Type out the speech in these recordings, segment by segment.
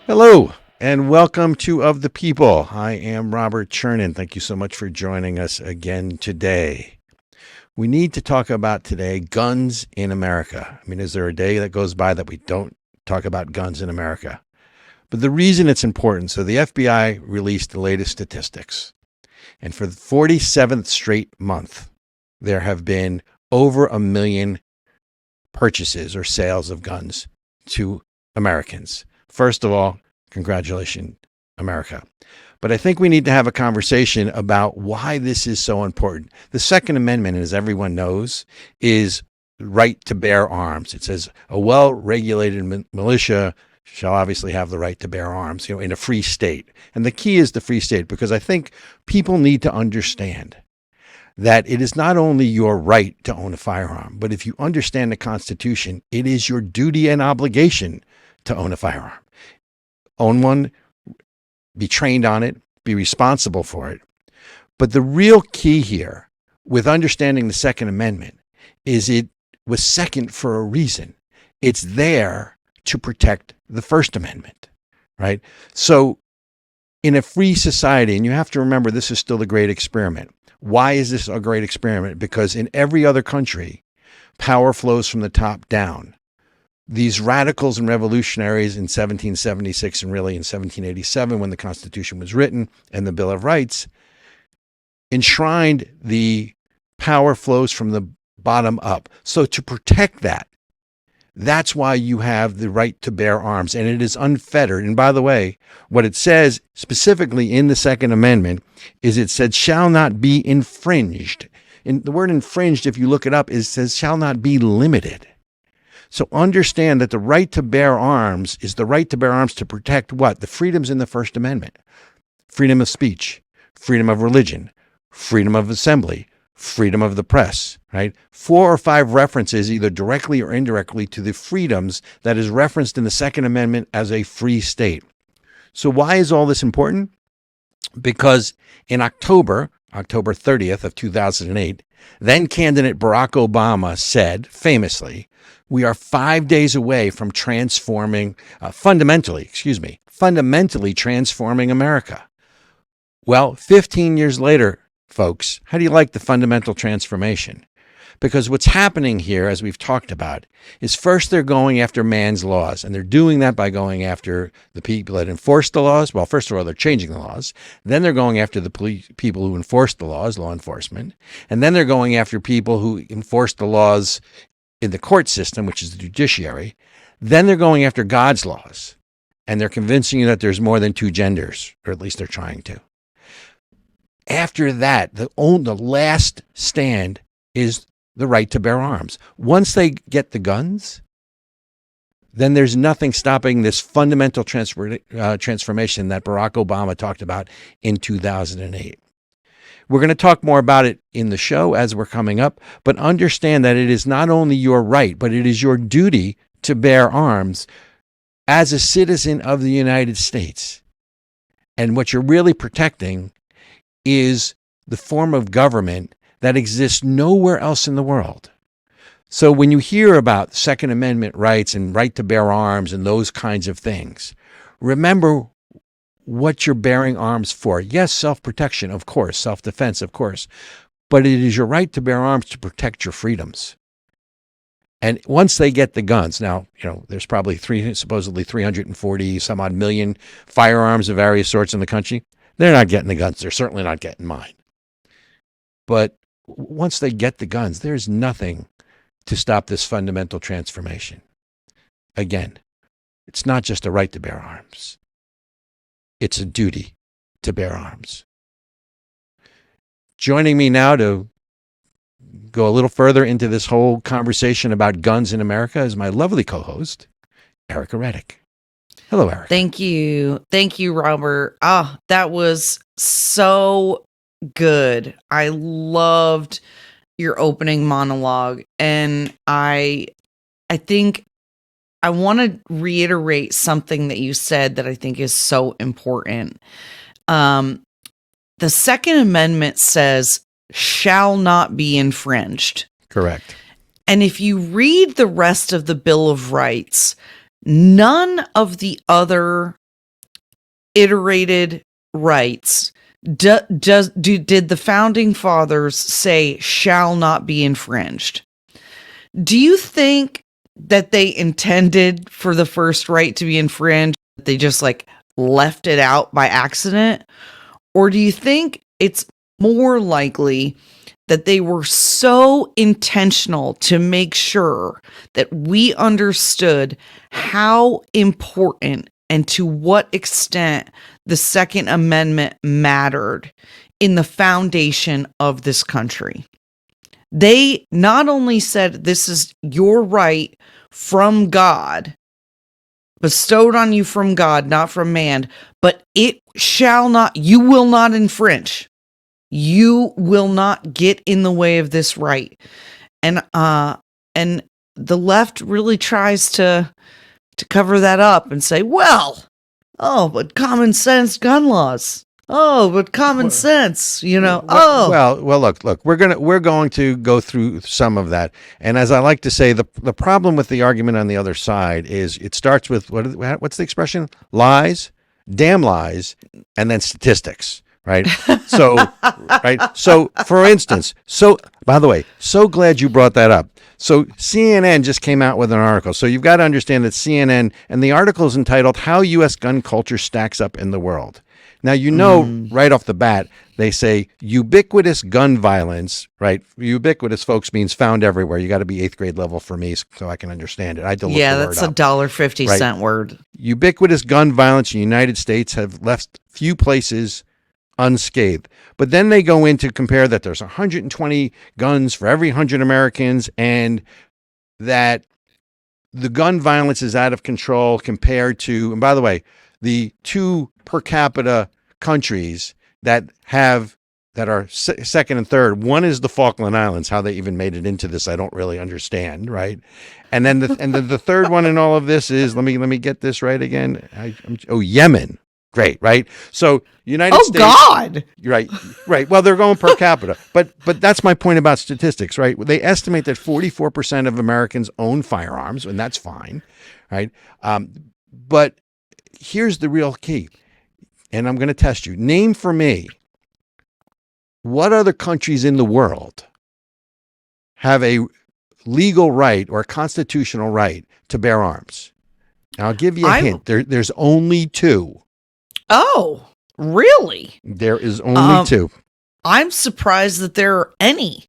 Hello and welcome to Of the People. I am Robert Chernin. Thank you so much for joining us again today. We need to talk about today guns in America. I mean, is there a day that goes by that we don't talk about guns in America? But the reason it's important, so the FBI released the latest statistics. And for the 47th straight month, there have been over 1 million purchases or sales of guns to Americans. First of all, congratulations, America. But I think we need to have a conversation about why this is so important. The Second Amendment, as everyone knows, is right to bear arms. It says a well-regulated militia shall obviously have the right to bear arms, in a free state. And the key is the free state, because I think people need to understand that it is not only your right to own a firearm, but if you understand the Constitution, it is your duty and obligation to own a firearm. Own one, be trained on it, be responsible for it. But the real key here with understanding the Second Amendment is it was second for a reason. It's there to protect the First Amendment, right? So in a free society, and you have to remember this is still the great experiment. Why is this a great experiment? Because in every other country, power flows from the top down. These radicals and revolutionaries in 1776 and really in 1787, when the Constitution was written and the Bill of Rights, enshrined the power flows from the bottom up. So to protect that, that's why you have the right to bear arms, and it is unfettered. And by the way, what it says specifically in the Second Amendment is it said shall not be infringed. And the word infringed, if you look it up, it says shall not be limited. So understand that the right to bear arms is the right to bear arms to protect what? The freedoms in the First Amendment. Freedom of speech, freedom of religion, freedom of assembly, freedom of the press, right? 4 or 5 references, either directly or indirectly, to the freedoms that is referenced in the Second Amendment as a free state. So why is all this important? Because in October 30th of 2008, then candidate Barack Obama said famously, we are 5 days away from fundamentally transforming America. Well, 15 years later, folks, how do you like the fundamental transformation? Because what's happening here, as we've talked about, is first they're going after man's laws, and they're doing that by going after the people that enforce the laws. Well, first of all, they're changing the laws. Then they're going after the people who enforce the laws, law enforcement. And then they're going after people who enforce the laws in the court system, which is the judiciary. Then they're going after God's laws, and they're convincing you that there's more than 2 genders, or at least they're trying to. After that, the last stand is the right to bear arms. Once they get the guns, then there's nothing stopping this fundamental transformation that Barack Obama talked about in 2008. We're going to talk more about it in the show as we're coming up, but understand that it is not only your right, but it is your duty to bear arms as a citizen of the United States. And what you're really protecting is the form of government that exists nowhere else in the world. So when you hear about Second Amendment rights and right to bear arms and those kinds of things, remember what you're bearing arms for. Yes, self-protection, of course, self-defense, of course, but it is your right to bear arms to protect your freedoms. And once they get the guns, now, there's probably supposedly 340 some odd million firearms of various sorts in the country. They're not getting the guns. They're certainly not getting mine. But once they get the guns, there's nothing to stop this fundamental transformation. Again, it's not just a right to bear arms. It's a duty to bear arms. Joining me now to go a little further into this whole conversation about guns in America is my lovely co-host, Ericka Redic. Hello, Eric. Thank you. Thank you, Robert. That was so good. I loved your opening monologue. And I think I want to reiterate something that you said that I think is so important. The Second Amendment says, shall not be infringed. Correct. And if you read the rest of the Bill of Rights, none of the other reiterated rights did the founding fathers say shall not be infringed? Do you think that they intended for the first right to be infringed? They just like left it out by accident? Or do you think it's more likely that they were so intentional to make sure that we understood how important and to what extent the Second Amendment mattered in the foundation of this country? They not only said this is your right from God, bestowed on you from God, not from man, but you will not infringe. You will not get in the way of this right. And the left really tries to cover that up and say, but common sense gun laws. Oh, but common sense, Well, look, we're going to go through some of that. And as I like to say, the problem with the argument on the other side is it starts with what's the expression? Lies, damn lies, and then statistics. Right. So, right. So, for instance, by the way, so glad you brought that up. So CNN just came out with an article. So you've got to understand that CNN, and the article is entitled "How U.S. Gun Culture Stacks Up in the World." Now, right off the bat, they say ubiquitous gun violence, right? Ubiquitous, folks, means found everywhere. You got to be 8th grade level for me so I can understand it. I had to look the word up. Yeah, that's $1.50 word. Ubiquitous gun violence in the United States have left few places unscathed. But then they go in to compare that there's 120 guns for every 100 Americans, and that the gun violence is out of control compared to, and by the way, the 2 per capita countries that are second and third. One is the Falkland Islands. How they even made it into this, I don't really understand, right? And then the third one in all of this is, let me get this right again. Yemen. Great, right? So United States. Oh God! Right. Well, they're going per capita, but that's my point about statistics, right? They estimate that 44% of Americans own firearms, and that's fine, right? But here's the real key, and I'm going to test you. Name for me what other countries in the world have a legal right or a constitutional right to bear arms. Now, I'll give you a hint. There's only 2. Oh, really? There is only 2. I'm surprised that there are any.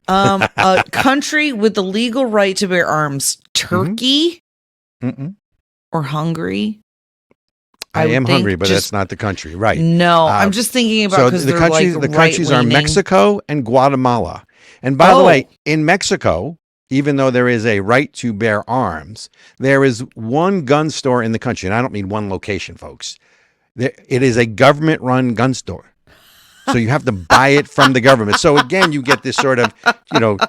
A country with the legal right to bear arms: Turkey or Hungary. I am hungry, but that's not the country, right? No, I'm just thinking about because the countries are Mexico and Guatemala. And by the way, in Mexico, even though there is a right to bear arms, there is one gun store in the country, and I don't mean one location, folks. It is a government-run gun store. So you have to buy it from the government. So again, you get this sort of,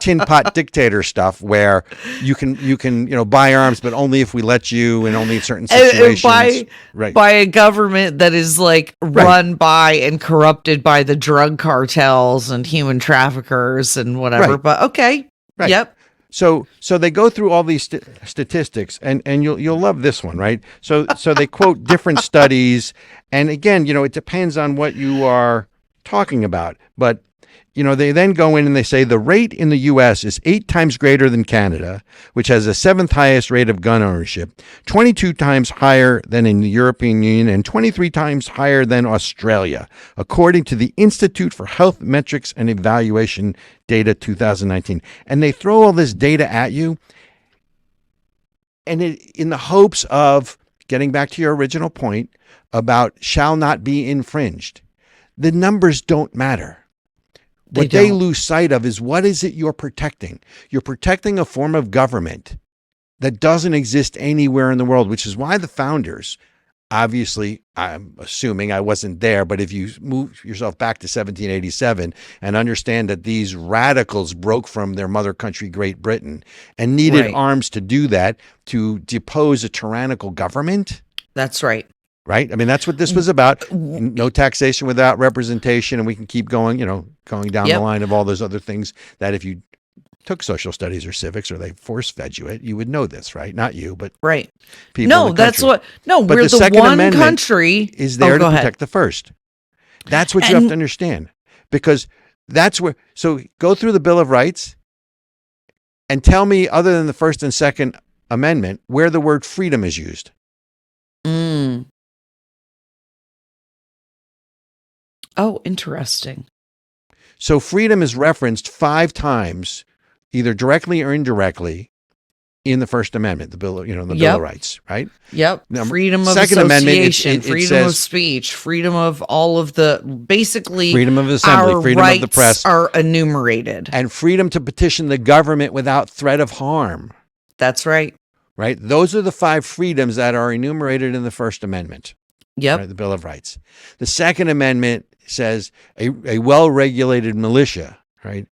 tin pot dictator stuff where you can buy arms, but only if we let you, and only in certain situations. By a government that is like run by and corrupted by the drug cartels and human traffickers and whatever. Right. But okay. Right. Yep. So they go through all these statistics, and you'll love this one, right? So they quote different studies, and again, it depends on what you are talking about. But they then go in and they say the rate in the U.S. is 8 times greater than Canada, which has the 7th highest rate of gun ownership, 22 times higher than in the European Union, and 23 times higher than Australia, according to the Institute for Health Metrics and Evaluation Data 2019. And they throw all this data at you, and in the hopes of getting back to your original point about shall not be infringed. The numbers don't matter. What they lose sight of is, what is it you're protecting? You're protecting a form of government that doesn't exist anywhere in the world, which is why the founders, obviously, I'm assuming I wasn't there, but if you move yourself back to 1787 and understand that these radicals broke from their mother country, Great Britain, and needed arms to do that, to depose a tyrannical government. That's right. Right? I mean, that's what this was about. No taxation without representation. And we can keep going, going down the line of all those other things that if you took social studies or civics, or they force fed you it, you would know this, right? Not you, but Right. people. No, in the that's country. what. No, But we're the the Second one Amendment country is there go to ahead. protect the First. That's what you have to understand, because that's where. So go through the Bill of Rights and tell me, other than the First and Second Amendment, where the word freedom is used. Mm. Oh, interesting. So freedom is referenced 5 times, either directly or indirectly, in the First Amendment, the Bill, the Bill of Rights, right? Yep. Now, Freedom of Second Amendment, association, it freedom of says speech, freedom of all of the, basically, freedom of assembly, our freedom rights of the press, are enumerated. and freedom to petition the government without threat of harm. That's right. Right? Those are the 5 freedoms that are enumerated in the First Amendment. Yep. Right? The Bill of Rights. The Second Amendment says a well-regulated militia, right?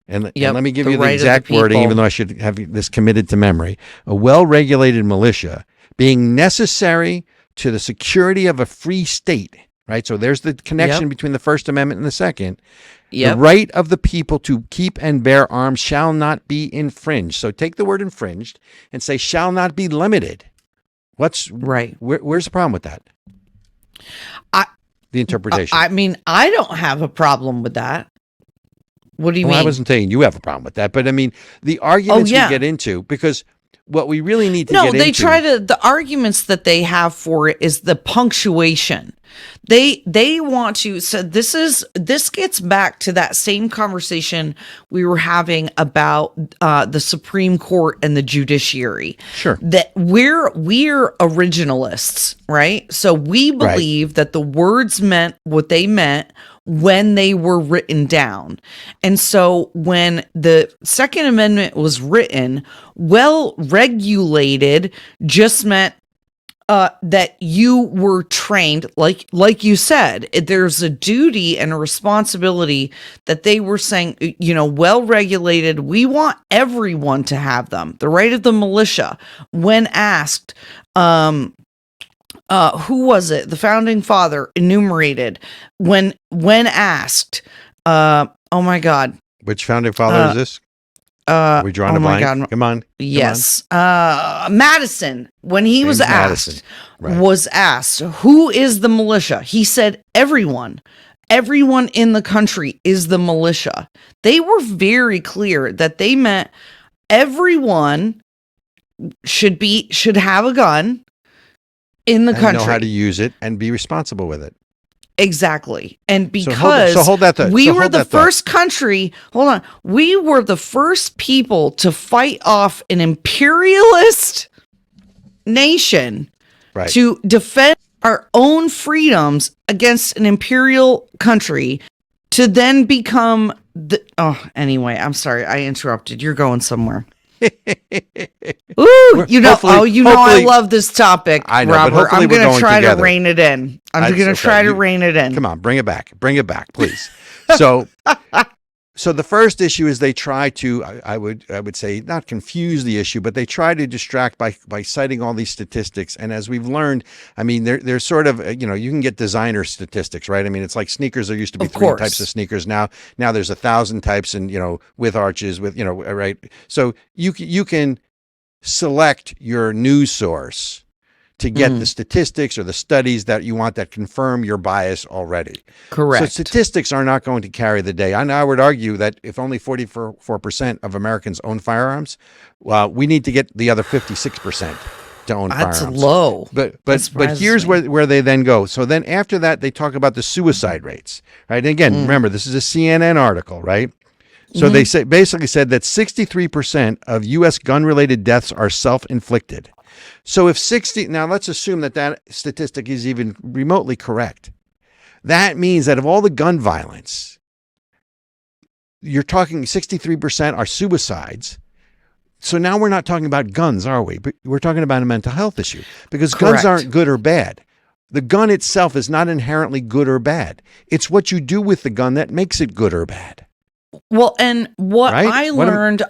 And let me give you the exact wording, even though I should have this committed to memory. A well-regulated militia being necessary to the security of a free state, right? So there's the connection between the First Amendment and the Second. The right of the people to keep and bear arms shall not be infringed. So take the word infringed and say shall not be limited. What's right? Where's the problem with that? The interpretation. I mean, I don't have a problem with that. What do you mean? I wasn't saying you have a problem with that, but I mean the arguments we get into, because what we really need to get into. No, they try to. The arguments that they have for it is the punctuation. They want to. So this gets back to that same conversation we were having about the Supreme Court and the judiciary. Sure. That we're originalists, right? So we believe that the words meant what they meant when they were written down. And so when the Second Amendment was written, well regulated just meant that you were trained, like you said, there's a duty and a responsibility that they were saying, well regulated. We want everyone to have them. The right of the militia, when asked, who was it? The founding father enumerated when asked, oh my God. Which founding father is this? Are we drawing a blank? God. Come on. Yes. Madison, when he was asked, who is the militia? He said, everyone in the country is the militia. They were very clear that they meant everyone should have a gun in the country. Know how to use it and be responsible with it. Exactly. And because we were the first country, we were the first people to fight off an imperialist nation to defend our own freedoms against an imperial country, to then become anyway, I'm sorry, I interrupted. You're going somewhere. Ooh, I love this topic, I know, Robert. I'm going to try to rein it in. I'm going to try to rein it in. Come on, bring it back, please. So the first issue is they try to, I would say, not confuse the issue, but they try to distract by citing all these statistics. And as we've learned, I mean, they're sort of, you can get designer statistics, right? I mean, it's like sneakers. There used to be 3 types of sneakers. Now there's 1,000 types, and with arches, with right. So you can select your news source to get the statistics or the studies that you want that confirm your bias already. Correct. So statistics are not going to carry the day. I would argue that if only 44% of Americans own firearms, we need to get the other 56% to own firearms. That's low. But here's where they then go. So then after that, they talk about the suicide rates, right? And again, remember, this is a CNN article, right? So they basically said that 63% of U.S. gun-related deaths are self-inflicted. So if now let's assume that statistic is even remotely correct. That means that of all the gun violence, you're talking 63% are suicides. So now we're not talking about guns, are we? But we're talking about a mental health issue, because guns aren't good or bad. The gun itself is not inherently good or bad. It's what you do with the gun that makes it good or bad. Well, and what I learned,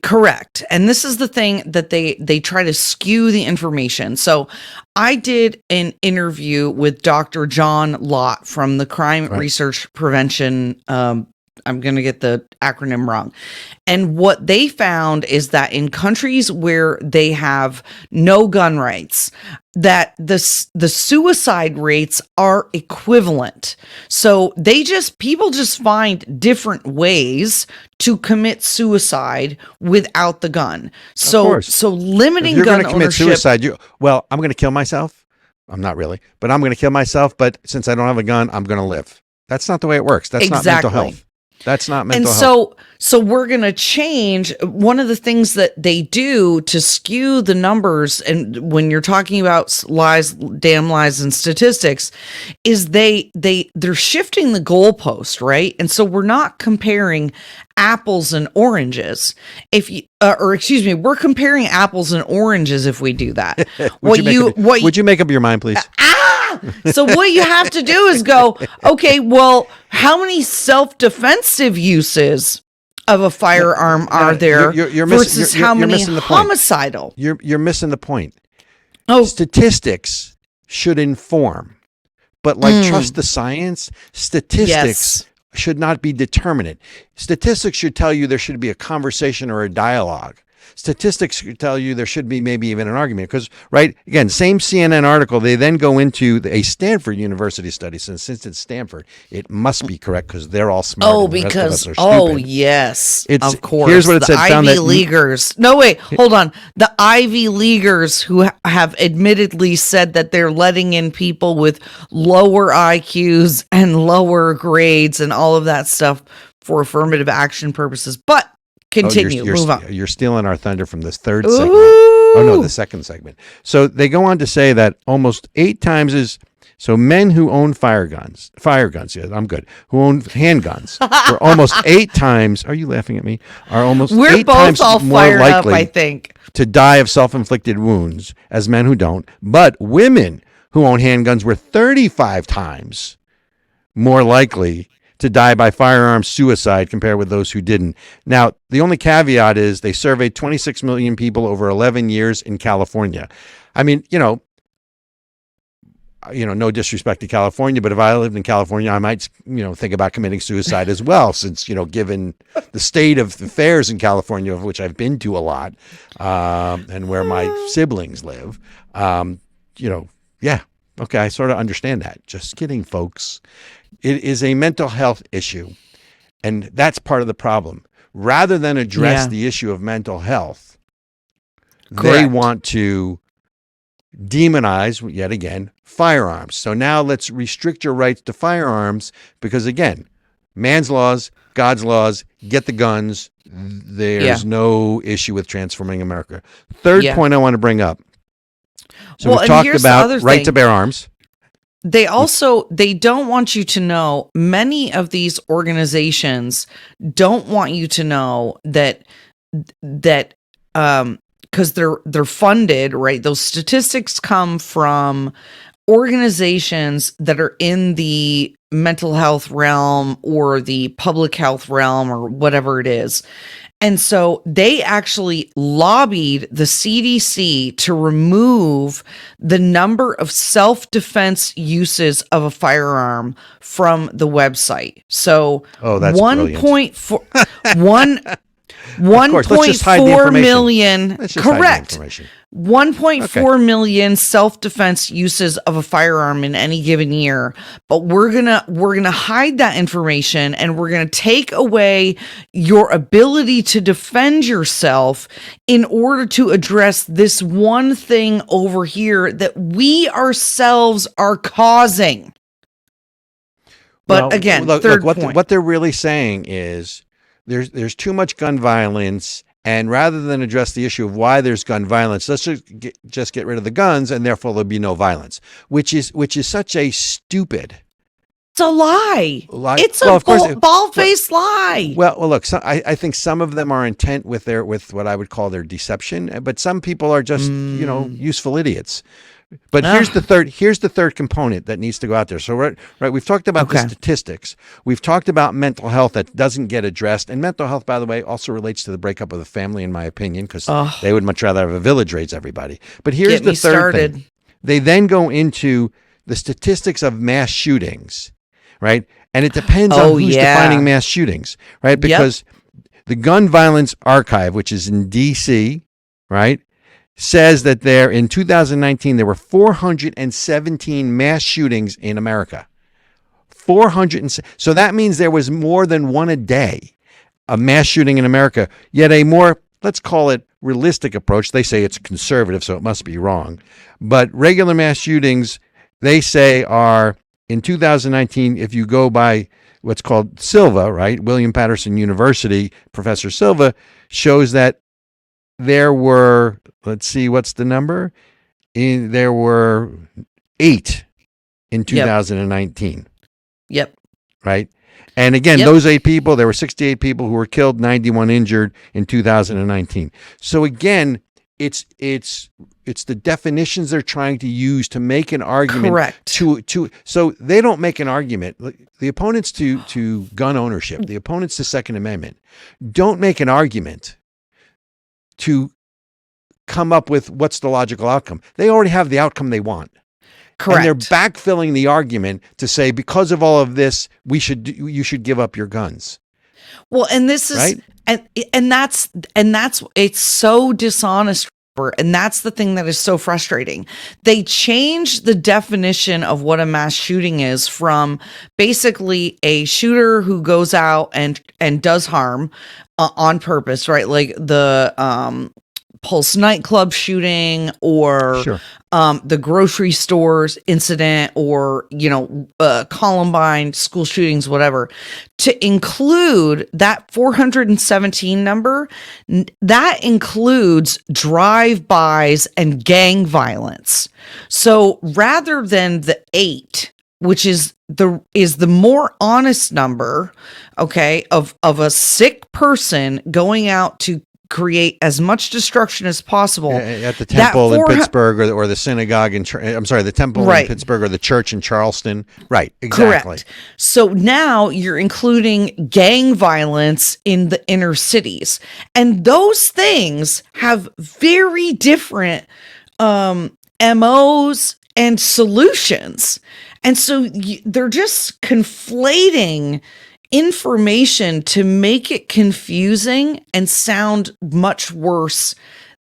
correct. And this is the thing that they try to skew the information. So I did an interview with Dr. John Lott from the Crime Research Prevention I'm going to get the acronym wrong. And what they found is that in countries where they have no gun rights, that the suicide rates are equivalent. So people just find different ways to commit suicide without the gun. So limiting if you're gun going to commit ownership. suicide, I'm going to kill myself. I'm not really, but I'm going to kill myself. But since I don't have a gun, I'm going to live. That's not the way it works. That's not mental health. That's not mental health. So we're going to change. One of the things that they do to skew the numbers, and when you're talking about lies, damn lies, and statistics, is they're shifting the goalpost, right? And so we're not comparing apples and oranges. We're comparing apples and oranges if we do that. Would you make up your mind, please? So what you have to do is go, okay, well, how many self-defensive uses of a firearm are there versus how many homicidal? You're missing the point. Oh, statistics should inform, but trust the science. Statistics should not be determinate. Statistics should tell you there should be a conversation or a dialogue. Statistics tell you there should be maybe even an argument because, right, again, same CNN article, they then go into a Stanford University study. Since it's Stanford, it must be correct because they're all smart. Oh, because, yes, of course. Here's what it said. Ivy Leaguers. No, wait, hold on. The Ivy Leaguers who have admittedly said that they're letting in people with lower IQs and lower grades and all of that stuff for affirmative action purposes. But continue. Move on. You're stealing our thunder from this third segment. Oh, no, the second segment. So they go on to say that almost 8 times so men who own fire guns, yeah, I'm good, who own handguns, are almost 8 times, are you laughing at me? Are almost We're 8 both times all more fired likely up, I think, to die of self-inflicted wounds as men who don't. But women who own handguns were 35 times more likely to die by firearm suicide compared with those who didn't. Now, the only caveat is they surveyed 26 million people over 11 years in California. I mean, no disrespect to California, but if I lived in California, I might, think about committing suicide as well, since, given the state of affairs in California, of which I've been to a lot, and where my siblings live, okay, I sort of understand that. Just kidding, folks. It is a mental health issue, and that's part of the problem. Rather than address the issue of mental health, they want to demonize, yet again, firearms. So now let's restrict your rights to firearms because, again, man's laws, God's laws, get the guns. There's no issue with transforming America. Third point I want to bring up. So we've talked about right to bear arms. They don't want you to know, many of these organizations don't want you to know that because they're funded, right? Those statistics come from organizations that are in the mental health realm or the public health realm or whatever it is. And so they actually lobbied the CDC to remove the number of self-defense uses of a firearm from the website. So that's 1.4 million, correct. 1.4 million self-defense uses of a firearm in any given year, but we're gonna hide that information, and we're gonna take away your ability to defend yourself in order to address this one thing over here that we ourselves are causing. But again, third point. What they're really saying is there's too much gun violence. And rather than address the issue of why there's gun violence, let's just get rid of the guns, and therefore there'll be no violence, which is such a stupid. It's a lie. It's a bald-faced lie. Well, look, I think some of them are intent with what I would call their deception, but some people are just useful idiots. But here's the third component that needs to go out there. So right, we've talked about the statistics. We've talked about mental health that doesn't get addressed. And mental health, by the way, also relates to the breakup of the family, in my opinion, because they would much rather have a village raise everybody. But here's the third thing. They then go into the statistics of mass shootings. right? And it depends on Oh, who's yeah. defining mass shootings, right? Because the Gun Violence Archive, which is in D.C., right, says that in 2019, there were 417 mass shootings in America. 400. So that means there was more than one a day, a mass shooting in America, yet a more, let's call it, realistic approach. They say it's conservative, so it must be wrong. But regular mass shootings, they say, are in 2019, if you go by what's called Silva, right? William Patterson University, Professor Silva shows that there were, let's see, what's the number? There were 8 in 2019. Yep. Right? And again, those 8 people, there were 68 people who were killed, 91 injured in 2019. So again, it's the definitions they're trying to use to make an argument. Correct. So they don't make an argument. The opponents to gun ownership, the opponents to Second Amendment, don't make an argument to come up with what's the logical outcome. They already have the outcome they want. Correct. And they're backfilling the argument to say, because of all of this, you should give up your guns. Well, and this is right? and that's it's so dishonest. And that's the thing that is so frustrating. They changed the definition of what a mass shooting is from basically a shooter who goes out and does harm on purpose, right? Like the Pulse nightclub shooting, or Sure. The grocery stores incident, or Columbine school shootings, whatever, to include that 417 number. That includes drive-bys and gang violence. So rather than the 8, which is the more honest number, okay, of a sick person going out to create as much destruction as possible at the temple in Pittsburgh, or the synagogue in the temple in Pittsburgh, or the church in Charleston. Right, exactly. Correct. So now you're including gang violence in the inner cities, and those things have very different MOs and solutions, and so they're just conflating information to make it confusing and sound much worse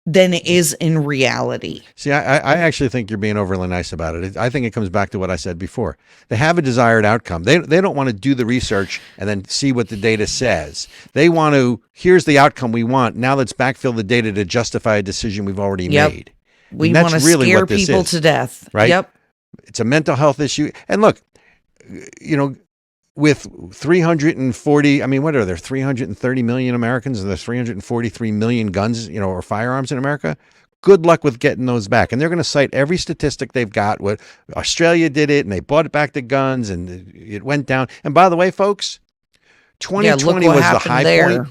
than it is in reality. See, I actually think you're being overly nice about it. I think it comes back to what I said before. They have a desired outcome. They don't want to do the research and then see what the data says. They want to, here's the outcome we want. Now let's backfill the data to justify a decision we've already made. We want to scare people to death. Right? Yep. It's a mental health issue. And look, with 340, what are there, 330 million Americans, and there's 343 million guns, or firearms in America? Good luck with getting those back. And they're going to cite every statistic they've got. What Australia did it, and they bought back the guns, and it went down. And by the way, folks, 2020 was the high point.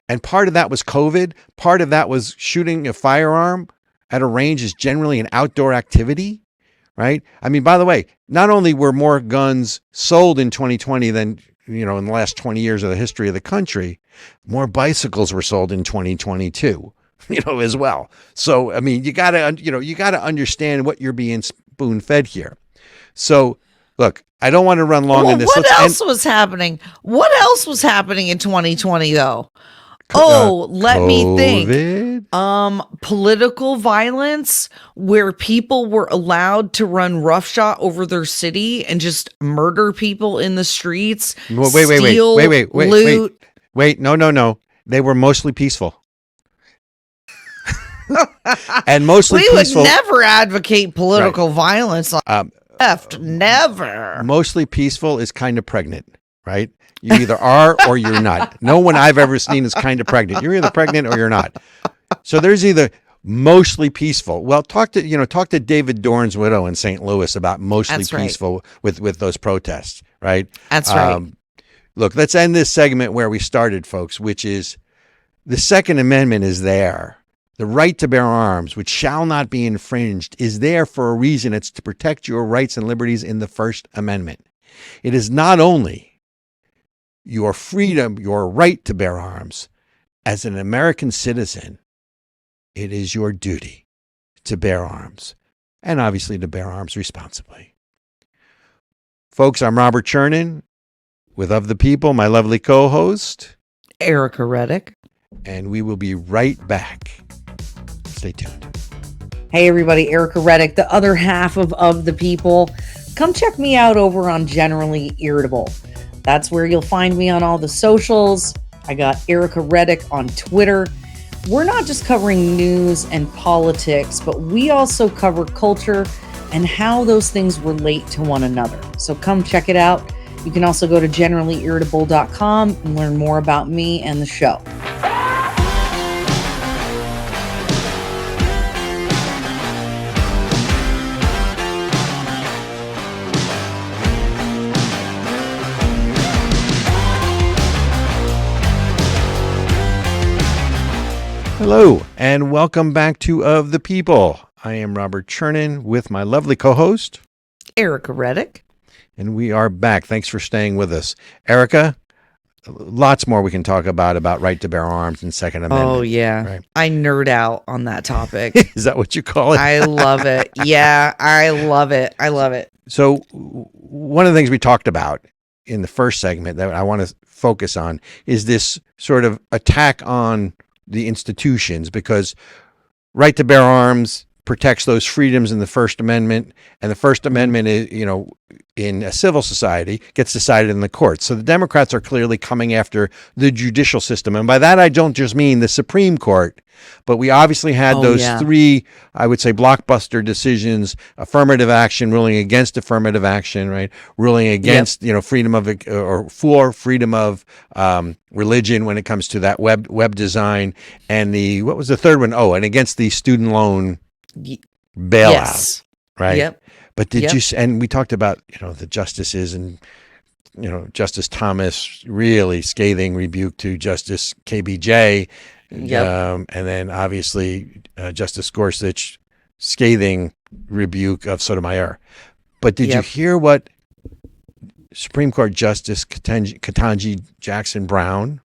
And part of that was COVID. Part of that was shooting a firearm at a range is generally an outdoor activity. Right? By the way, not only were more guns sold in 2020 than, in the last 20 years of the history of the country, more bicycles were sold in 2022, as well. So, you gotta understand what you're being spoon fed here. So, look, I don't want to run long on this. What else was happening? What else was happening in 2020 though? Let me think. Political violence, where people were allowed to run roughshod over their city and just murder people in the streets. Wait. No. They were mostly peaceful. And mostly peaceful. We would never advocate political violence on left. Never. Mostly peaceful is kind of pregnant, right? You either are or you're not. No one I've ever seen is kind of pregnant. You're either pregnant or you're not. So there's either mostly peaceful. Well, talk to David Dorn's widow in St. Louis about mostly peaceful with those protests, right? That's right. Look, let's end this segment where we started, folks, which is the Second Amendment is there. The right to bear arms, which shall not be infringed, is there for a reason. It's to protect your rights and liberties in the First Amendment. It is not only your freedom, your right to bear arms. As an American citizen, it is your duty to bear arms, and obviously to bear arms responsibly. Folks, I'm Robert Chernin. with Of the People, my lovely co-host, Ericka Redic. and we will be right back. Stay tuned. Hey everybody, Ericka Redic, the other half of the People. Come check me out over on Generally Irritable. That's where you'll find me on all the socials. I got Ericka Redic on Twitter. We're not just covering news and politics, but we also cover culture and how those things relate to one another. So come check it out. You can also go to generallyirritable.com and learn more about me and the show. Hello, and welcome back to Of the People. I am Robert Chernin with my lovely co-host, Ericka Redic. and we are back. Thanks for staying with us. Ericka, lots more we can talk about right to bear arms and Second Amendment. Oh, yeah. Right. I nerd out on that topic. Is that what you call it? I love it. Yeah, I love it. I love it. So one of the things we talked about in the first segment that I want to focus on is this sort of attack on the institutions, because right to bear arms protects those freedoms in the First Amendment, and the First Amendment is, in a civil society, gets decided in the courts. So the Democrats are clearly coming after the judicial system, and by that I don't just mean the Supreme Court, but we obviously had three, I would say, blockbuster decisions: affirmative action, ruling against affirmative action, right? Ruling against, freedom of, or for freedom of religion when it comes to that web design, and what was the third one? Oh, and against the student loan bailout, Yes. right? Yep. But did you? And we talked about the justices, and Justice Thomas really scathing rebuke to Justice KBJ, Yep. and then obviously Justice Gorsuch scathing rebuke of Sotomayor. But did you hear what Supreme Court Justice Ketanji Jackson Brown?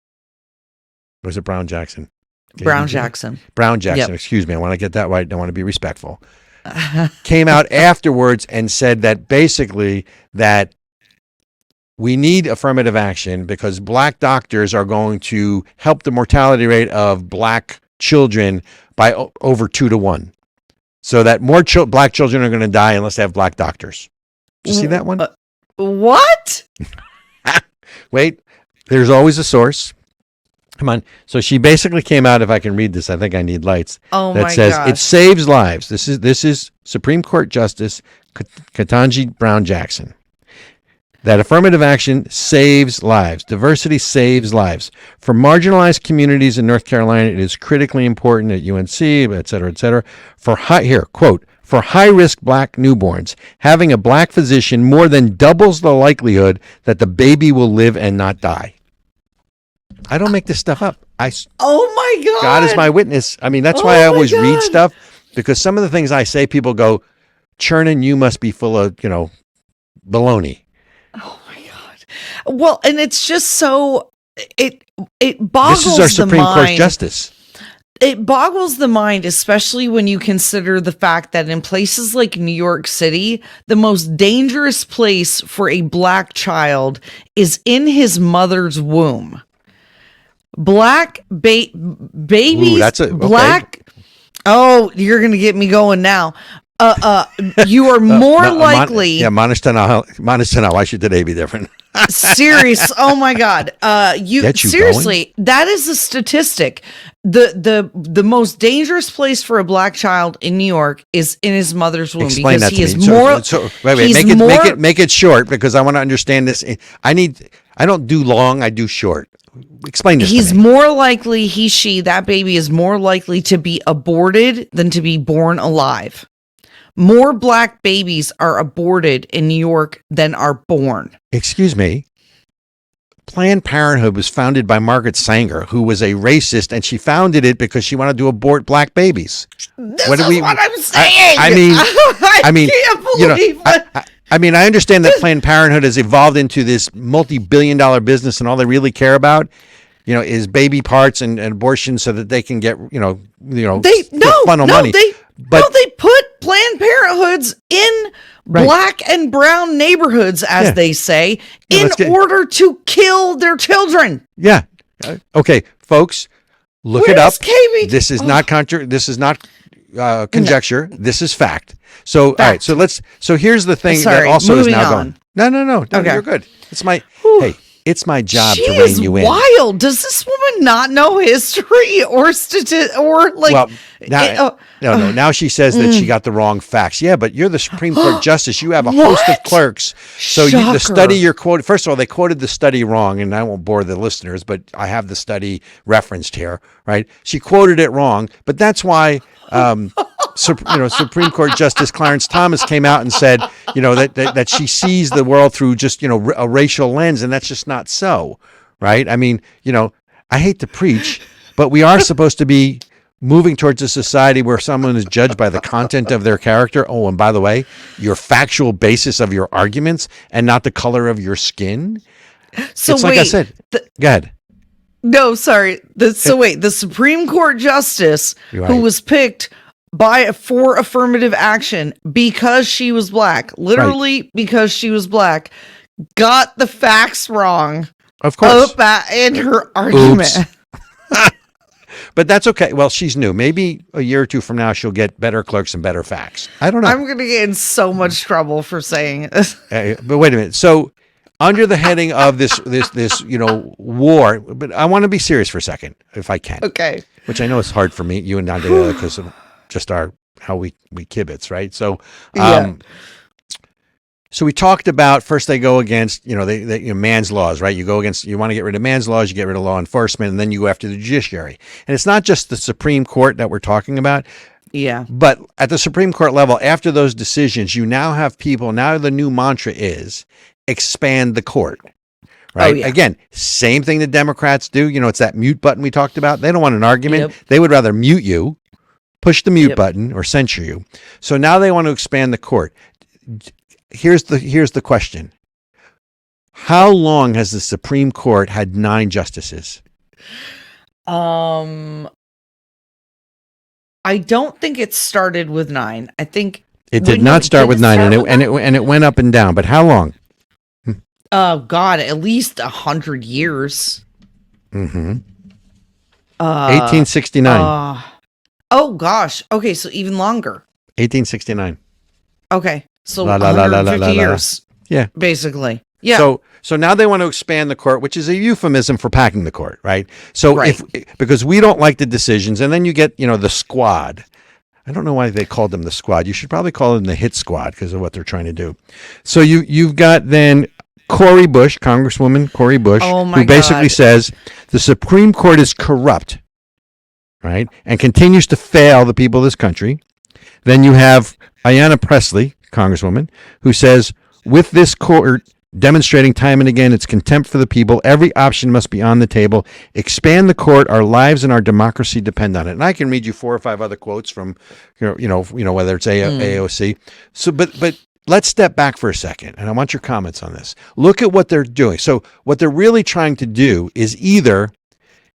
Or was it Brown Jackson? Brown Jackson. Brown Jackson. Excuse me. I want to get that right. I don't want to be respectful. Came out afterwards and said that basically that we need affirmative action because black doctors are going to help the mortality rate of black children by over 2 to 1. So that more black children are going to die unless they have black doctors. Did you see that one? What? Wait, there's always a source. Come on. So she basically came out, if I can read this, I think I need lights. Oh that my says gosh. It saves lives. This is Supreme Court Justice Ketanji Brown Jackson. That affirmative action saves lives. Diversity saves lives. For marginalized communities in North Carolina, it is critically important at UNC, et cetera, et cetera. For high-risk black newborns, having a black physician more than doubles the likelihood that the baby will live and not die. I don't make this stuff up. Oh my God. God is my witness. I mean, that's why I always read stuff, because some of the things I say, people go, Chernin, you must be full of, baloney. Oh my God. Well, and it's just so it boggles the mind. This is our Supreme Court justice. It boggles the mind, especially when you consider the fact that in places like New York City, the most dangerous place for a black child is in his mother's womb. Black babies. Ooh, that's black. Oh, you're gonna get me going now. You are more likely. Monistan, why should today be different? Serious. Oh my God. Seriously, that is a statistic. The most dangerous place for a black child in New York is in his mother's womb. Explain because that he to is me. more. Wait, make it short, because I want to understand this. I don't do long, I do short. Explain this. He's more likely, that baby is more likely to be aborted than to be born alive. More black babies are aborted in New York than are born. Excuse me. Planned Parenthood was founded by Margaret Sanger, who was a racist, and she founded it because she wanted to abort black babies. This is what I'm saying. I mean, can't believe it. I understand that Planned Parenthood has evolved into this multi-billion-dollar business, and all they really care about, is baby parts and abortion, so that they can get, funnel money. They put Planned Parenthoods in Right. black and brown neighborhoods, as Yeah. they say, Yeah, in order to kill their children. Yeah. Okay, folks, look Where it up. does KB This is not conjecture. This is fact. So, all right. So here's the thing that also is now going. No. Okay. You're good. It's my job She to rein is you in. wild. Does this woman not know history or like? Well, no. Now she says that she got the wrong facts. Yeah, but you're the Supreme Court justice. You have a host of clerks. So the study you're quoted. First of all, they quoted the study wrong, and I won't bore the listeners, but I have the study referenced here. Right? She quoted it wrong, but that's why. Supreme Court Justice Clarence Thomas came out and said, that she sees the world through just, a racial lens, and that's just not so, right? I mean, I hate to preach, but we are supposed to be moving towards a society where someone is judged by the content of their character. Oh, and by the way, your factual basis of your arguments and not the color of your skin. So it's like I said, go ahead. No, sorry. The Supreme Court justice who was picked for affirmative action because she was black, literally because she was black, got the facts wrong. Of course. In her argument. But that's okay. Well, she's new. Maybe a year or two from now, she'll get better clerks and better facts. I don't know. I'm going to get in so much trouble for saying this. But wait a minute. So under the heading of this war, but I want to be serious for a second, if I can. Okay. Which I know is hard for me, you and Nadia, because of just how we kibitz, right? So, So we talked about first they go against, man's laws, right? You want to get rid of man's laws, you get rid of law enforcement, and then you go after the judiciary. And it's not just the Supreme Court that we're talking about. Yeah. But at the Supreme Court level, after those decisions, you now have people, now the new mantra is expand the court, right? Oh, yeah. Again, same thing the Democrats do. It's that mute button we talked about. They don't want an argument. Yep. They would rather mute you, push the mute button, or censure you. So now they want to expand the court. Here's the question. How long has the Supreme Court had 9 justices? I don't think it started with 9. I think it did not start with 9, and it went up and down. But how long? Oh God, at least 100 years. Mm-hmm. 1869. Oh gosh. Okay, so even longer. 1869. Okay, so 150 years. Yeah, basically. Yeah. So now they want to expand the court, which is a euphemism for packing the court, right? So because we don't like the decisions, and then you get the squad. I don't know why they called them the squad. You should probably call them the hit squad because of what they're trying to do. So you've got then Cori Bush, Congresswoman Cori Bush, who basically says the Supreme Court is corrupt, right, and continues to fail the people of this country. Then you have Ayanna Pressley, Congresswoman, who says, with this court demonstrating time and again its contempt for the people, every option must be on the table. Expand the court. Our lives and our democracy depend on it. And I can read you 4 or 5 other quotes from, whether it's AOC. So, but let's step back for a second, and I want your comments on this. Look at what they're doing. So what they're really trying to do is either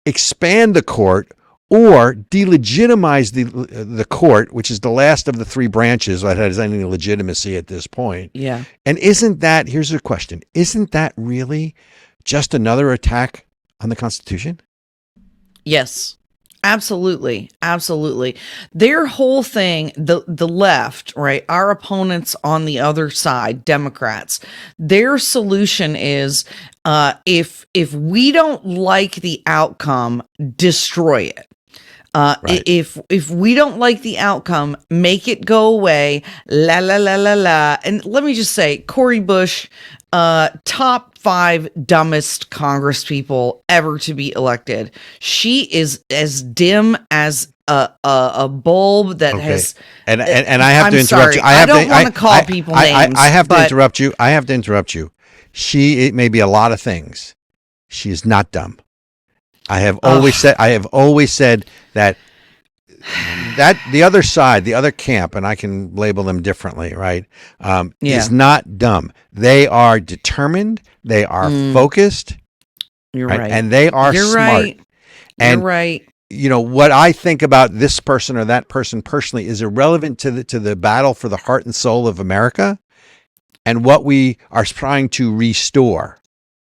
expand the court or delegitimize the court, which is the last of the 3 branches that has any legitimacy at this point. Yeah. And here's the question, isn't that really just another attack on the Constitution? Yes. Absolutely. Absolutely. Their whole thing, the left, right, our opponents on the other side, Democrats, their solution is if we don't like the outcome, destroy it. Right. If we don't like the outcome, make it go away. La la la la la. And let me just say, Cori Bush, top 5 dumbest Congress people ever to be elected. She is as dim as a bulb that has. And I have to interrupt you. I don't want to call people names. I have to interrupt you. I have to interrupt you. It may be a lot of things. She is not dumb. I have always said that the other side, the other camp, and I can label them differently, right? Is not dumb. They are determined. They are focused. You're right. And they are smart. Right. And you're right. What I think about this person or that person personally is irrelevant to the battle for the heart and soul of America. and what we are trying to restore,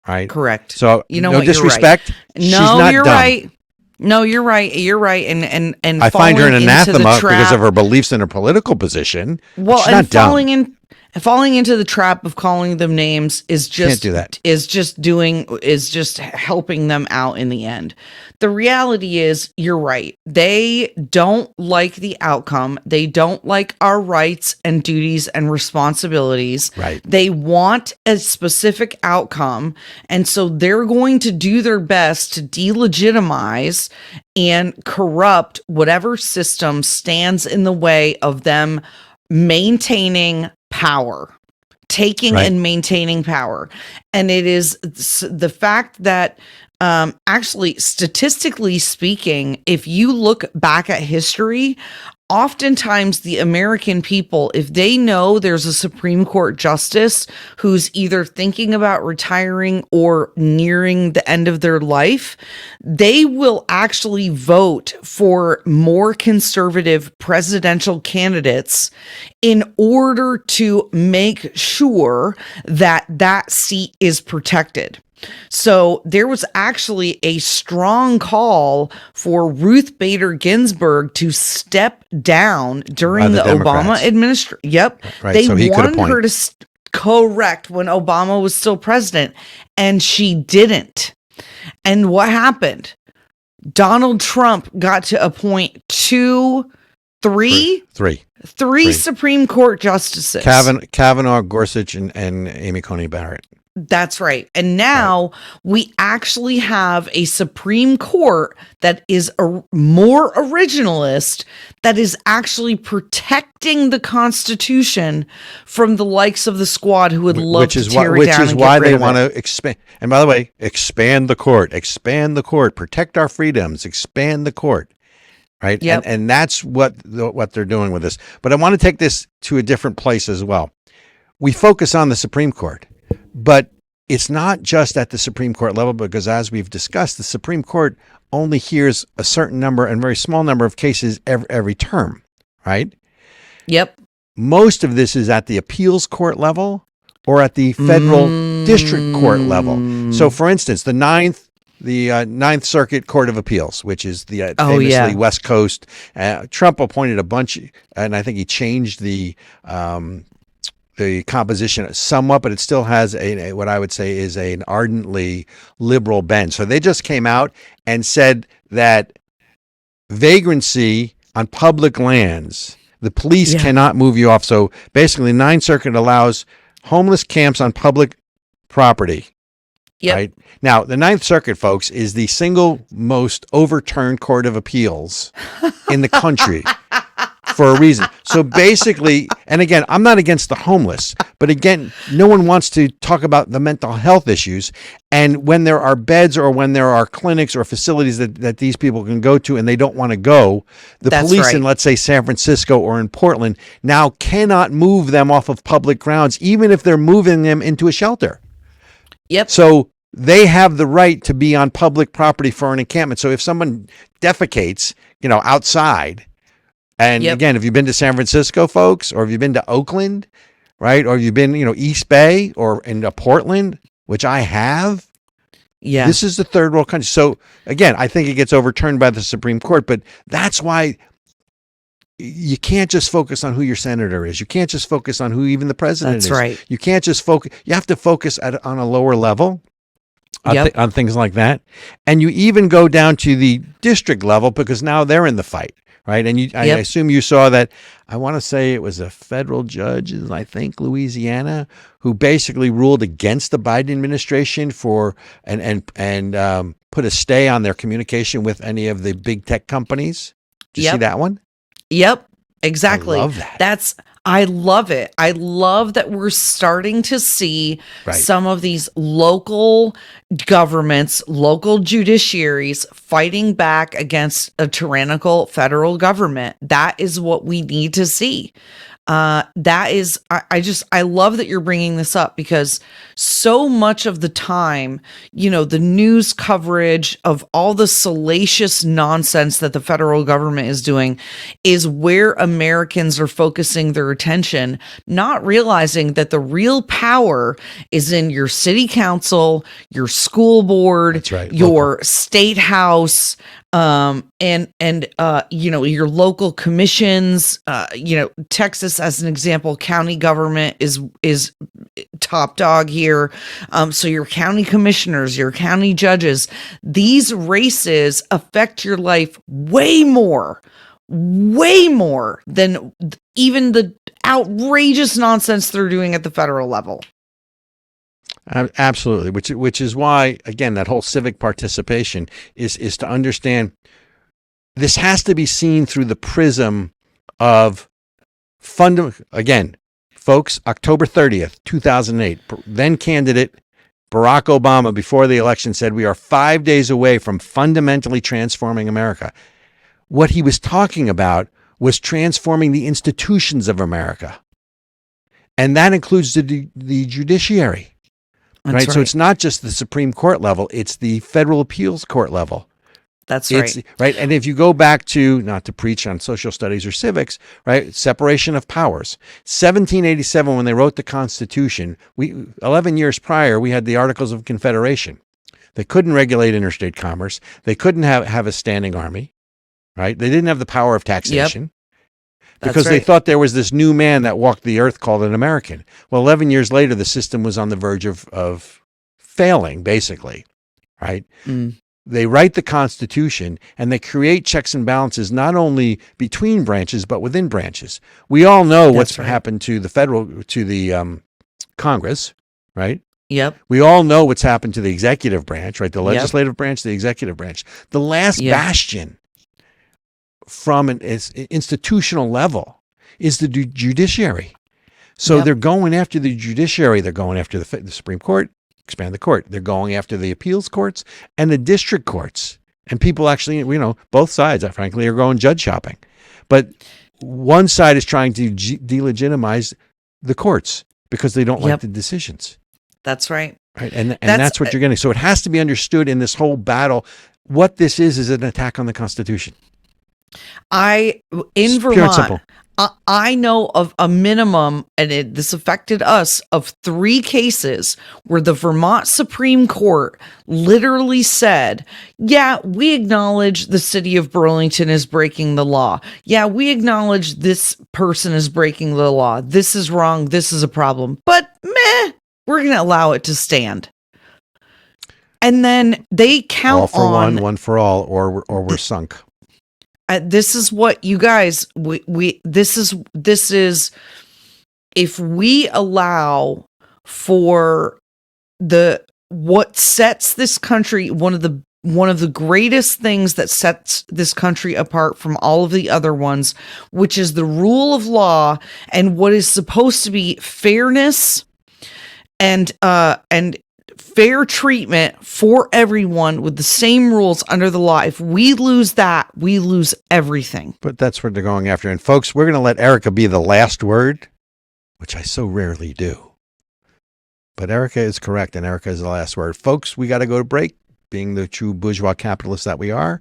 right? Correct. So you know no what, disrespect. you're right. She's No, not you're dumb. right. No, you're right. You're right. And I find her an falling into the anathema because trap- of her beliefs and her political position. But Well, she's and not dumb. falling into the trap of calling them names is just Can't do that. is just helping them out in the end. The reality is, you're right. They don't like the outcome. They don't like our rights and duties and responsibilities. Right. They want a specific outcome, and so they're going to do their best to delegitimize and corrupt whatever system stands in the way of them maintaining power, taking Right. and maintaining power. And it is the fact that actually, statistically speaking, if you look back at history, oftentimes the American people, if they know there's a Supreme Court justice who's either thinking about retiring or nearing the end of their life, they will actually vote for more conservative presidential candidates in order to make sure that that seat is protected. So there was actually a strong call for Ruth Bader Ginsburg to step down during the Obama administration. Yep. Right. They So he could wanted appoint. her to correct when Obama was still president, and she didn't. And what happened? Donald Trump got to appoint three Supreme Court justices. Kavanaugh, Gorsuch, and Amy Coney Barrett. That's right. And now we actually have a Supreme Court that is more originalist, that is actually protecting the Constitution from the likes of the squad who would love to tear it down. Which is why they want to expand. And by the way, expand the court, protect our freedoms, expand the court. Right. Yep. And that's what they're doing with this. But I want to take this to a different place as well. We focus on the Supreme Court, but it's not just at the Supreme Court level, because as we've discussed, the Supreme Court only hears a certain number and very small number of cases every term, right? Yep. Most of this is at the appeals court level or at the federal district court level. So, for instance, the Ninth Circuit Court of Appeals, which is the famously West Coast. Trump appointed a bunch, and I think he changed the composition somewhat, but it still has what I would say is an ardently liberal bent. So they just came out and said that vagrancy on public lands, the police cannot move you off. So basically, Ninth Circuit allows homeless camps on public property. Yep. Right? Now, the Ninth Circuit, folks, is the single most overturned court of appeals in the country for a reason. So basically, and again, I'm not against the homeless, but again, no one wants to talk about the mental health issues. And when there are beds or when there are clinics or facilities that these people can go to and they don't want to go, the police in, let's say, San Francisco or in Portland now cannot move them off of public grounds, even if they're moving them into a shelter. Yep. So they have the right to be on public property for an encampment. So if someone defecates, outside, and again, if you've been to San Francisco, folks, or if you've been to Oakland, right, or you've been, East Bay or into Portland, which I have, this is the third world country. So again, I think it gets overturned by the Supreme Court, but that's why you can't just focus on who your senator is. You can't just focus on who even the president is. That's right. You can't just focus. You have to focus on a lower level on things like that. And you even go down to the district level because now they're in the fight, right? And I assume you saw that. I want to say it was a federal judge in, I think, Louisiana, who basically ruled against the Biden administration and put a stay on their communication with any of the big tech companies. Did you see that one? Yep, exactly. I love that. I love it. I love that we're starting to see some of these local governments, local judiciaries fighting back against a tyrannical federal government. That is what we need to see. That is, I love that you're bringing this up, because so much of the time, the news coverage of all the salacious nonsense that the federal government is doing is where Americans are focusing their attention, not realizing that the real power is in your city council, your school board, That's right, your state house, and your local commissions. Texas, as an example, county government is top dog here. So your county commissioners, your county judges, these races affect your life way more than even the outrageous nonsense they're doing at the federal level. Absolutely, which is why, again, that whole civic participation is to understand this has to be seen through the prism of again, folks, October 30th, 2008, then candidate Barack Obama, before the election, said we are 5 days away from fundamentally transforming America. What he was talking about was transforming the institutions of America, and that includes the judiciary. Right. So it's not just the Supreme Court level, it's the federal appeals court level. That's right. Right. And if you go back to, not to preach on social studies or civics, right, separation of powers, 1787, when they wrote the Constitution, 11 years prior, we had the Articles of Confederation. They couldn't regulate interstate commerce. They couldn't have a standing army, right? They didn't have the power of taxation. Yep. Because they thought there was this new man that walked the earth called an American. Well, 11 years later, the system was on the verge of failing, basically, right? They write the Constitution and they create checks and balances, not only between branches, but within branches. We all know what's happened to the Congress, right? Yep. We all know what's happened to the executive branch, right? The legislative branch, the executive branch. The last bastion from an institutional level is the judiciary. So they're going after the judiciary. They're going after the Supreme Court, expand the court. They're going after the appeals courts and the district courts. And people actually, both sides, frankly, are going judge shopping. But one side is trying to delegitimize the courts because they don't like the decisions. That's right. Right. And that's what you're getting. So it has to be understood in this whole battle. What this is an attack on the Constitution. In Vermont, I know of a minimum, and this affected us, of 3 cases where the Vermont Supreme Court literally said, yeah, we acknowledge the city of Burlington is breaking the law. Yeah, we acknowledge this person is breaking the law. This is wrong. This is a problem. But we're going to allow it to stand. And then they count all for one for all, or we're sunk. This is what you guys, this is, if we allow for what sets this country, one of the greatest things that sets this country apart from all of the other ones, which is the rule of law and what is supposed to be fairness and fair treatment for everyone with the same rules under the law. If we lose that, we lose everything. But that's what they're going after. And folks, we're going to let Ericka be the last word, which I so rarely do. But Ericka is correct, and Ericka is the last word. Folks, we got to go to break, being the true bourgeois capitalists that we are,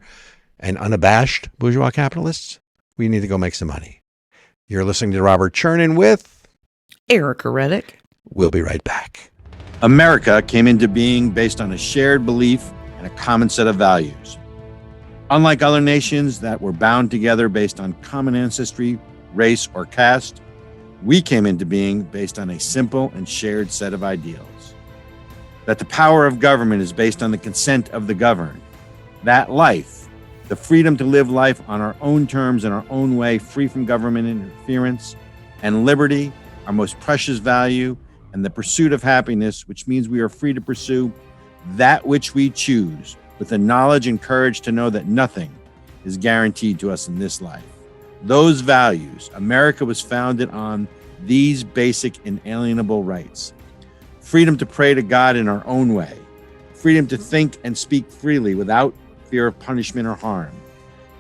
and unabashed bourgeois capitalists. We need to go make some money. You're listening to Robert Chernin with Ericka Redic. We'll be right back. America came into being based on a shared belief and a common set of values. Unlike other nations that were bound together based on common ancestry, race, or caste, we came into being based on a simple and shared set of ideals. That the power of government is based on the consent of the governed. That life, the freedom to live life on our own terms in our own way, free from government interference, and liberty, our most precious value, and the pursuit of happiness, which means we are free to pursue that which we choose with the knowledge and courage to know that nothing is guaranteed to us in this life. Those values, America was founded on these basic inalienable rights. Freedom to pray to God in our own way. Freedom to think and speak freely without fear of punishment or harm.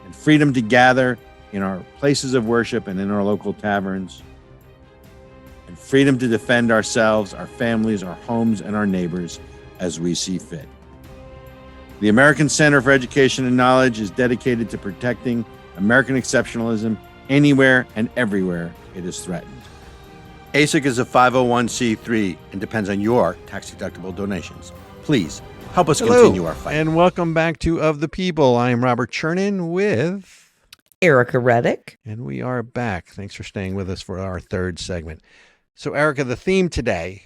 And freedom to gather in our places of worship and in our local taverns. and freedom to defend ourselves, our families, our homes, and our neighbors as we see fit. The American Center for Education and Knowledge is dedicated to protecting American exceptionalism anywhere and everywhere it is threatened. ASIC is a 501c3 and depends on your tax-deductible donations. Please help us continue our fight. And welcome back to Of the People. I am Robert Chernin with Ericka Redic. And we are back. Thanks for staying with us for our third segment. So, Ericka, the theme today,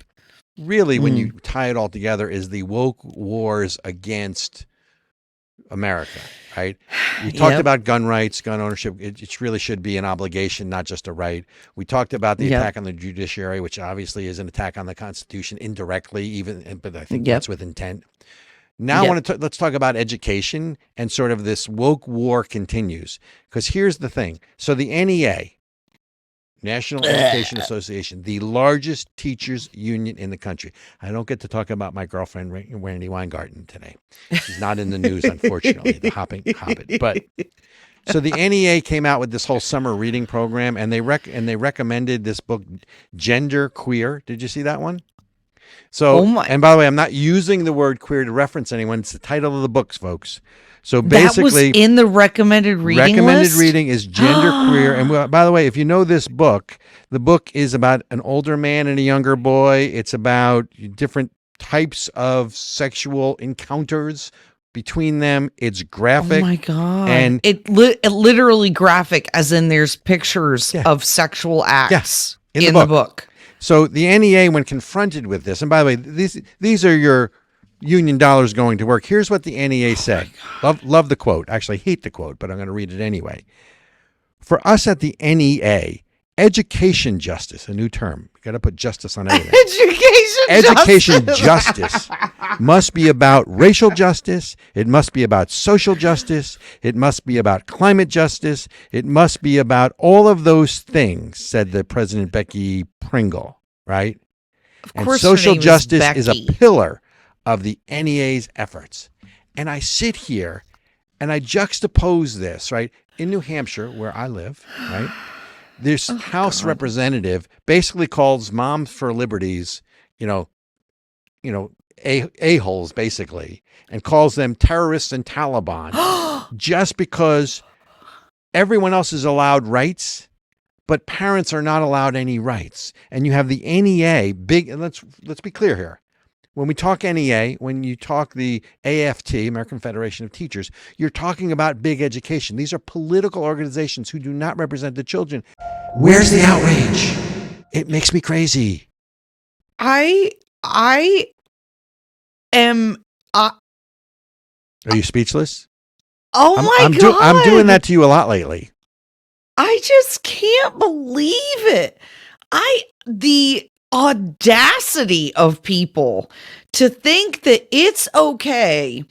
really, when you tie it all together, is the woke wars against America, right? We talked about gun rights, gun ownership. It really should be an obligation, not just a right. We talked about the attack on the judiciary, which obviously is an attack on the Constitution indirectly, but I think that's with intent. Now let's talk about education, and sort of this woke war continues. Because here's the thing. So the NEA, National Education Association, the largest teachers union in the country. I don't get to talk about my girlfriend, Randy Weingarten, today. She's not in the news, unfortunately, the Hobbit. But so the NEA came out with this whole summer reading program, and they recommended this book, Gender Queer. Did you see that one? So, and by the way, I'm not using the word queer to reference anyone. It's the title of the books, folks. So basically, that was in the recommended reading list? Reading is Gender Queer. And by the way, if you know this book, the book is about an older man and a younger boy. It's about different types of sexual encounters between them. It's graphic. Oh my God. And it literally graphic, as in there's pictures of sexual acts in the book. So the NEA, when confronted with this, and by the way, these are your union dollars going to work. Here's what the NEA said. Love the quote. Actually, hate the quote, but I'm going to read it anyway. For us at the NEA, education justice, a new term. You got to put justice on everything. Education justice must be about racial justice. It must be about social justice. It must be about climate justice. It must be about all of those things, said the President Becky Pringle, right? Of course, and social justice is a pillar of the NEA's efforts. And I sit here and I juxtapose this, right? In New Hampshire, where I live, right? This House representative basically calls Moms for Liberties, a-holes, basically, and calls them terrorists and Taliban just because everyone else is allowed rights, but parents are not allowed any rights. And you have the NEA, let's be clear here. When we talk NEA, when you talk the AFT, American Federation of Teachers, you're talking about big education. These are political organizations who do not represent the children. Where's the outrage? It makes me crazy. I am. Are you speechless? Oh my God. I'm doing that to you a lot lately. I just can't believe it. The audacity of people to think that it's okay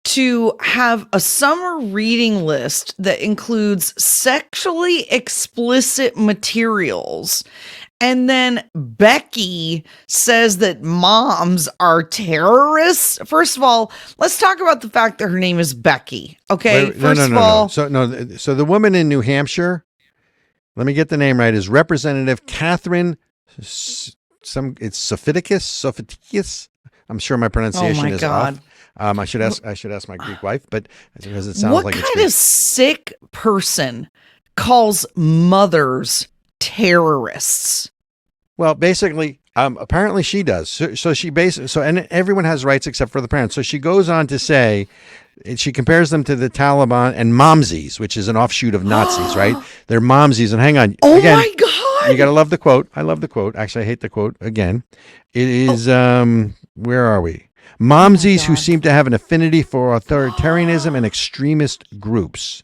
to have a summer reading list that includes sexually explicit materials. And then Becky says that moms are terrorists. First of all, let's talk about the fact that her name is Becky. Okay. First of all. So the woman in New Hampshire, let me get the name right, is Representative Catherine it's Sophiticus. I'm sure my pronunciation is off. I should ask my Greek wife, but because it sounds like it's what kind of sick person calls mothers terrorists? Well, basically, apparently she does. And everyone has rights except for the parents. So she goes on to say, she compares them to the Taliban and momsies, which is an offshoot of Nazis, right? They're momsies. And hang on. Oh my God. You got to love the quote. I love the quote. Actually, I hate the quote again. It is, where are we? Momsies who seem to have an affinity for authoritarianism and extremist groups.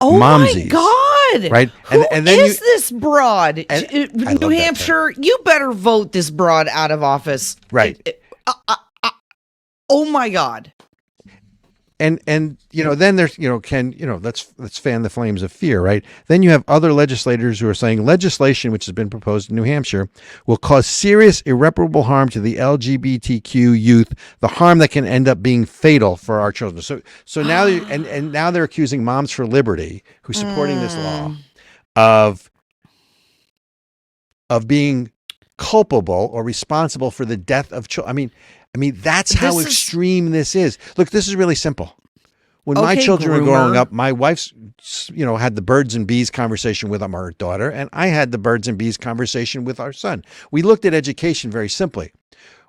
Oh my God. Right? And then this broad? New Hampshire, you better vote this broad out of office. Right. Oh my God. And then there's let's fan the flames of fear, right? Then you have other legislators who are saying legislation which has been proposed in New Hampshire will cause serious irreparable harm to the LGBTQ youth, the harm that can end up being fatal for our children. So now now they're accusing Moms for Liberty, who's supporting this law, of being culpable or responsible for the death of children. I mean, that's how extreme this is. Look, this is really simple. When my children were growing up, my wife's, had the birds and bees conversation with our daughter, and I had the birds and bees conversation with our son. We looked at education very simply.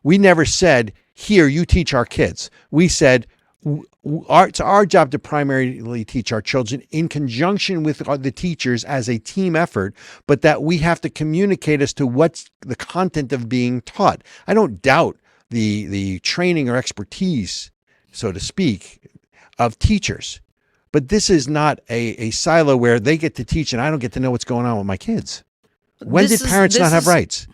We never said, here, you teach our kids. We said, it's our job to primarily teach our children in conjunction with the teachers as a team effort, but that we have to communicate as to what's the content of being taught. I don't doubt the training or expertise, so to speak, of teachers, but this is not a silo where they get to teach and I don't get to know what's going on with my kids. When did parents not have rights?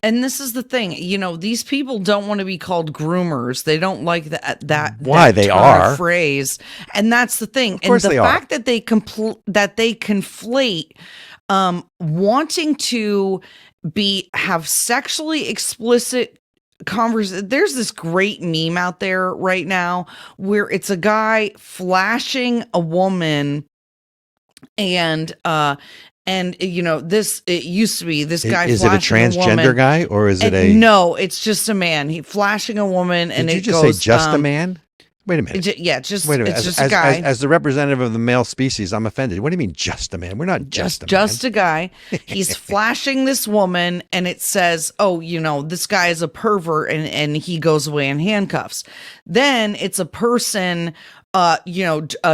And this is the thing, these people don't want to be called groomers. They don't like that Why they are phrase, and that's the thing. Of course, and the they fact are. that they conflate wanting to have sexually explicit conversation. There's this great meme out there right now where it's a guy flashing a woman, and it used to be this guy. Is it a transgender guy or is it a? No, it's just a man. He flashing a woman, and Did you just say just a man? Wait a minute. Wait a minute. It's just a guy. As the representative of the male species, I'm offended. What do you mean just a man? We're not just a man. Just a guy. He's flashing this woman, and it says, oh, this guy is a pervert, and he goes away in handcuffs. Then it's a person, a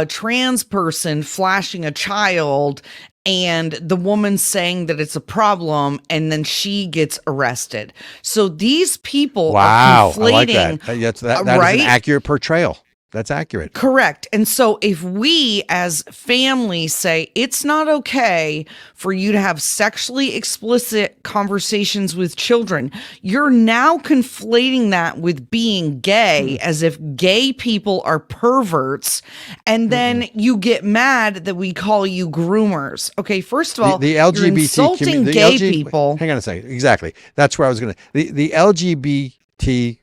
trans person flashing a child, and the woman saying that it's a problem, and then she gets arrested. So these people are conflating. I like that. That right? is an accurate portrayal. That's accurate. Correct. And so if we as families say it's not okay for you to have sexually explicit conversations with children, you're now conflating that with being gay, as if gay people are perverts. And then you get mad that we call you groomers. Okay, first of all, the LGBT you're insulting gay people. Hang on a second. Exactly. That's where I was going to. The LGBT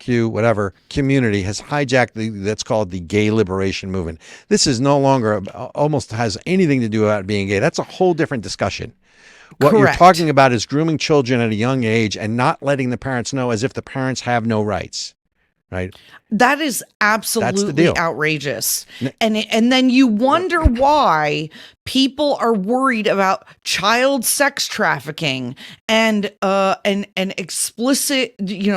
whatever community has hijacked that's called the gay liberation movement. This is no longer almost has anything to do about being gay. That's a whole different discussion. What Correct. You're talking about is grooming children at a young age and not letting the parents know, as if the parents have no rights. Right? That is absolutely outrageous. And then you wonder why people are worried about child sex trafficking and explicit,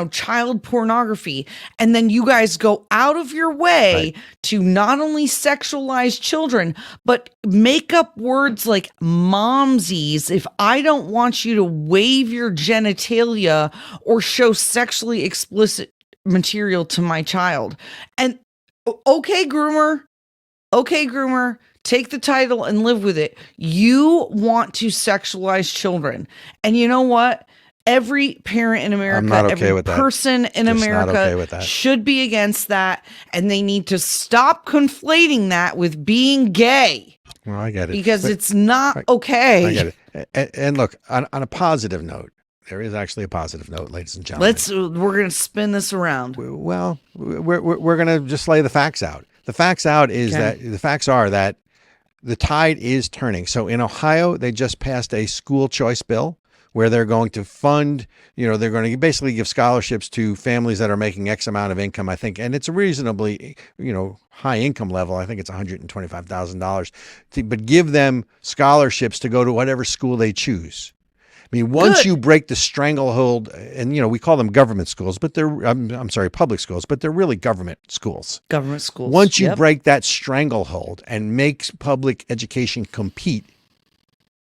child pornography. And then you guys go out of your way to not only sexualize children, but make up words like momsies if I don't want you to wave your genitalia or show sexually explicit material to my child. And okay, groomer, take the title and live with it. You want to sexualize children. And you know what? Every parent in America, every person in America should be against that. And they need to stop conflating that with being gay. Well, I get it. Because it's not okay. I get it. And look, on a positive note, there is actually a positive note, ladies and gentlemen. We're going to spin this around. Well, we're going to just lay the facts out. The facts are that the tide is turning. So in Ohio, they just passed a school choice bill where they're going to fund, they're going to basically give scholarships to families that are making X amount of income, I think. And it's a reasonably, high income level. I think it's $125,000, but give them scholarships to go to whatever school they choose. I mean, once you break the stranglehold, and we call them government schools, but they're public schools, but they're really government schools. Government schools. Once you break that stranglehold and make public education compete,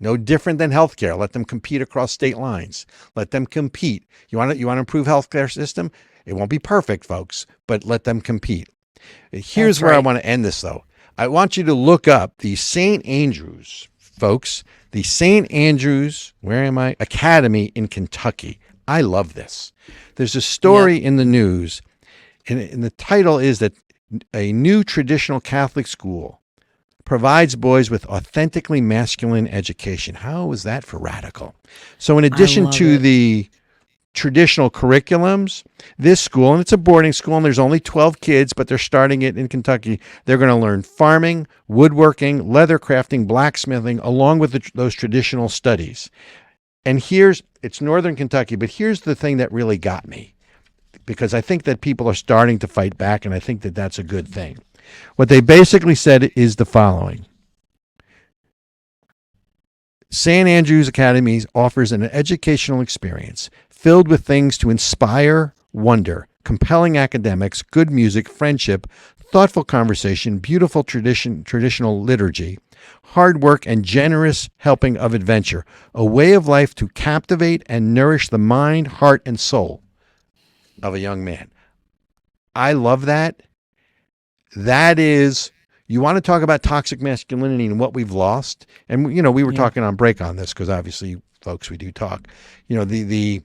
no different than healthcare. Let them compete across state lines. Let them compete. You want to improve healthcare system? It won't be perfect, folks, but let them compete. Here's where I want to end this, though. I want you to look up the St. Andrews, folks. The St. Andrews, Academy in Kentucky. I love this. There's a story in the news, and the title is that a new traditional Catholic school provides boys with authentically masculine education. How is that for radical? So in addition to the traditional curriculums, this school, and it's a boarding school, and there's only 12 kids, but they're starting it in Kentucky. They're going to learn farming, woodworking, leather crafting, blacksmithing, along with those traditional studies. And it's Northern Kentucky, but here's the thing that really got me, because I think that people are starting to fight back, and I think that that's a good thing. What they basically said is the following. St. Andrew's Academy offers an educational experience filled with things to inspire wonder, compelling academics, good music, friendship, thoughtful conversation, beautiful traditional liturgy, hard work, and generous helping of adventure, a way of life to captivate and nourish the mind, heart, and soul of a young man. I love that. That is, you want to talk about toxic masculinity and what we've lost. And, we were talking on break on this because obviously, folks, we do talk. The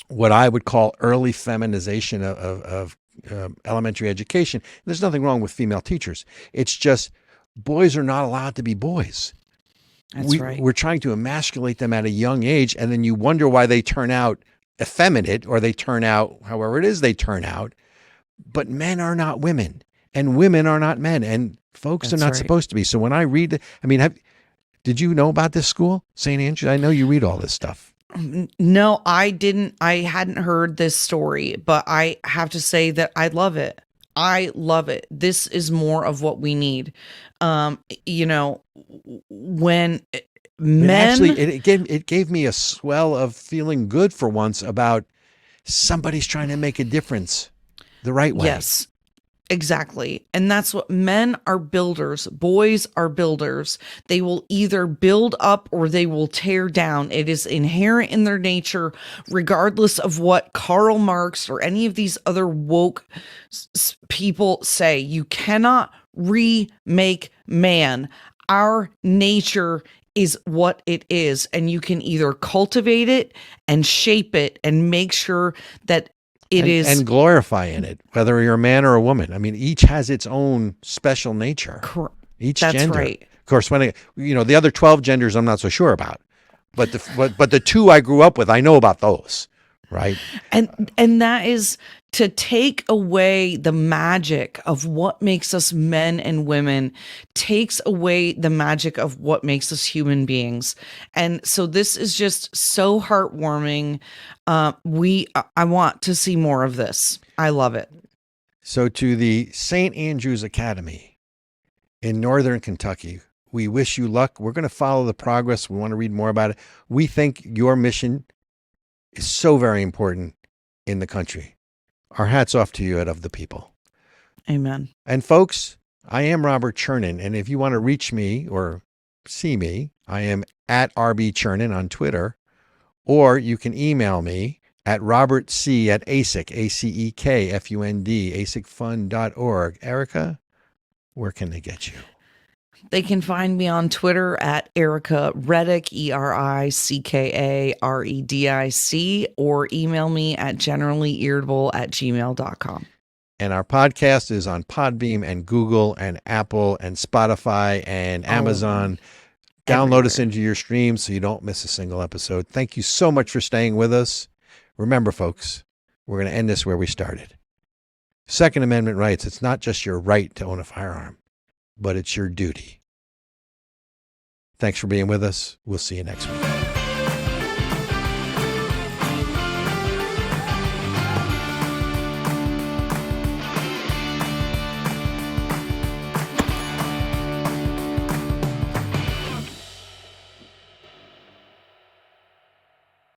what I would call early feminization of elementary education. There's nothing wrong with female teachers. It's just boys are not allowed to be boys. That's right. We're trying to emasculate them at a young age, and then you wonder why they turn out effeminate, or they turn out however it is they turn out. But men are not women, and women are not men, and folks are not supposed to be. So when I read, did you know about this school, St. Andrews? I know you read all this stuff. No, I didn't. I hadn't heard this story, but I have to say that I love it. I love it. This is more of what we need. When men, it gave me a swell of feeling good for once about somebody's trying to make a difference the right way. Yes, exactly. And that's what men are builders. Boys are builders. They will either build up or they will tear down. It is inherent in their nature, regardless of what Karl Marx or any of these other woke people say. You cannot remake man. Our nature is what it is. And you can either cultivate it and shape it and make sure that and glorify in it, whether you're a man or a woman. Each has its own special nature. Each That's gender. Right. Of course, when the other 12 genders, I'm not so sure about, but the two I grew up with, I know about those, right? And that is to take away the magic of what makes us men and women, takes away the magic of what makes us human beings. And so this is just so heartwarming. I want to see more of this. I love it. So to the St. Andrew's Academy in Northern Kentucky, we wish you luck. We're going to follow the progress. We want to read more about it. We think your mission is so very important in the country. Our hats off to you at Of the People. Amen. And folks, I am Robert Chernin. And if you want to reach me or see me, I am at RB Chernin on Twitter. Or you can email me at robertc@ACEC, ACEKFUND, acecfund.org. Ericka, where can they get you? They can find me on Twitter at Ericka Redic, ERICKAREDIC, or email me at generallyirritable@gmail.com. And our podcast is on Podbeam and Google and Apple and Spotify and Amazon. Download us into your stream so you don't miss a single episode. Thank you so much for staying with us. Remember, folks, we're going to end this where we started. Second Amendment rights, it's not just your right to own a firearm, but it's your duty. Thanks for being with us. We'll see you next week.